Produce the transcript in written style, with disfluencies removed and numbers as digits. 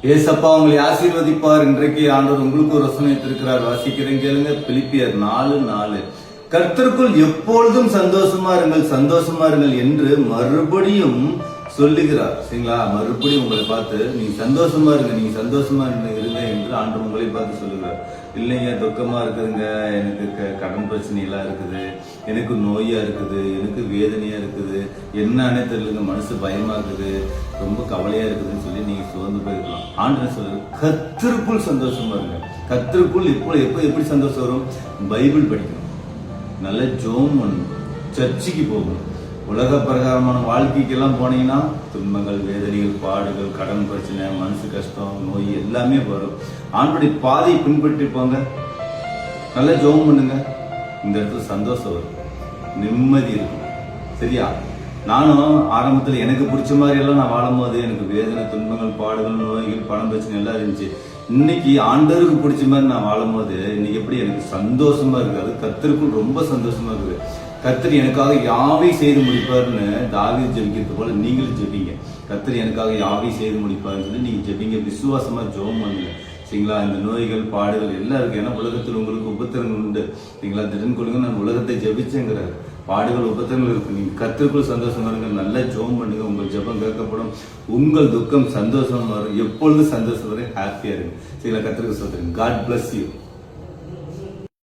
ஏசப்பா உங்களை ஆசீர்வதிப்பார். இன்றைக்கு ஆண்டவர் உங்களுக்கு ஒரு வசனம் வைத்திருக்கிறார். வாசிக்கிறேன் கேளுங்க. பிலிப்பியர் 4:4. கர்த்தருக்குள் எப்பொழுதும் சந்தோஷமா இருங்கள் என்று மறுபடியும் சொல்லுகிறார். சரிங்களா? மறுபடியும் உங்களை பார்த்து நீங்க சந்தோஷமா இருங்க என்று ஆண்டவர் உங்களை பார்த்து சொல்லுகிறார். இல்லைங்க, துக்கமா இருக்குதுங்க, எனக்கு கடன் பிரச்சனை எல்லாம் இருக்குது, எனக்கு நோயா இருக்குது, எனக்கு வேதனையா இருக்குது, என்னன்னே தெரியலங்க, மனசு பயமா இருக்குது, ரொம்ப கவலையா இருக்குதுன்னு சொல்லி நீங்க சோர்ந்து போயிருக்கலாம். ஆண்டவர் சொல்லுங்க, கர்த்தருக்குள் சந்தோஷமா இருங்க. கர்த்தருக்குள் எப்படி சந்தோஷம் வரும்? பைபிள் படிக்கணும், நல்ல ஜோம் பண்ணணும், சர்ச்சுக்கு போகணும். உலக பிரகாரமான வாழ்க்கைக்கெல்லாம் போனீங்கன்னா துன்பங்கள், வேதனைகள், பாடுகள், கடன் பிரச்சனை, மனசு கஷ்டம், நோய் எல்லாமே வரும். ஆண்டுடைய பாதையை பின்பற்றி போங்க, நல்ல ஜோம் பண்ணுங்க. இந்த இடத்துல சந்தோஷம் வரும், நிம்மதி இருக்கும். சரியா? நானும் ஆரம்பத்தில் எனக்கு பிடிச்ச மாதிரி எல்லாம் நான் வாழும் போது எனக்கு வேதனை, துன்பங்கள், பாடுகள், நோய்கள், பணம் பிரச்சனை எல்லாம் இருந்துச்சு. இன்னைக்கு ஆண்டவருக்கு பிடிச்ச மாதிரி நான் வாழும் போது இன்னைக்கு எப்படி எனக்கு சந்தோஷமா இருக்கு. அது கர்த்தருக்குள் ரொம்ப சந்தோஷமா இருக்குது. கர்த்தர் எனக்காக யாவை செய்து முடிப்பார்னு தாவீது ஜெபிக்கிறது போல நீங்களும் ஜெபிங்க. கர்த்தர் எனக்காக யாவை செய்து முடிப்பார்னு சொல்லி நீங்க ஜெபிங்க. விசுவாசமா ஜெபம் பண்ணுங்க. சரிங்களா? இந்த நோய்கள், பாடுகள் எல்லாம் இருக்கு. ஏன்னா உலகத்தில் உங்களுக்கு உபத்திரங்கள் உண்டு. சரிங்களா? திடன் கொள்ளுங்க, நான் உலகத்தை ஜெபிச்சேங்கிறார். பாடுகள், உபத்திரங்கள் இருக்கு. நீங்க கர்த்தருக்குள் சந்தோஷமா இருங்க, நல்லா ஜெபம் பண்ணுங்க. உங்கள் ஜெபம் கேட்கப்படும், உங்கள் துக்கம் சந்தோஷமா வரும். எப்பொழுது சந்தோஷம் வரும், ஹாப்பியா இருங்க. சரிங்களா? கர்த்தருக்கு சொல்றேன். God bless you.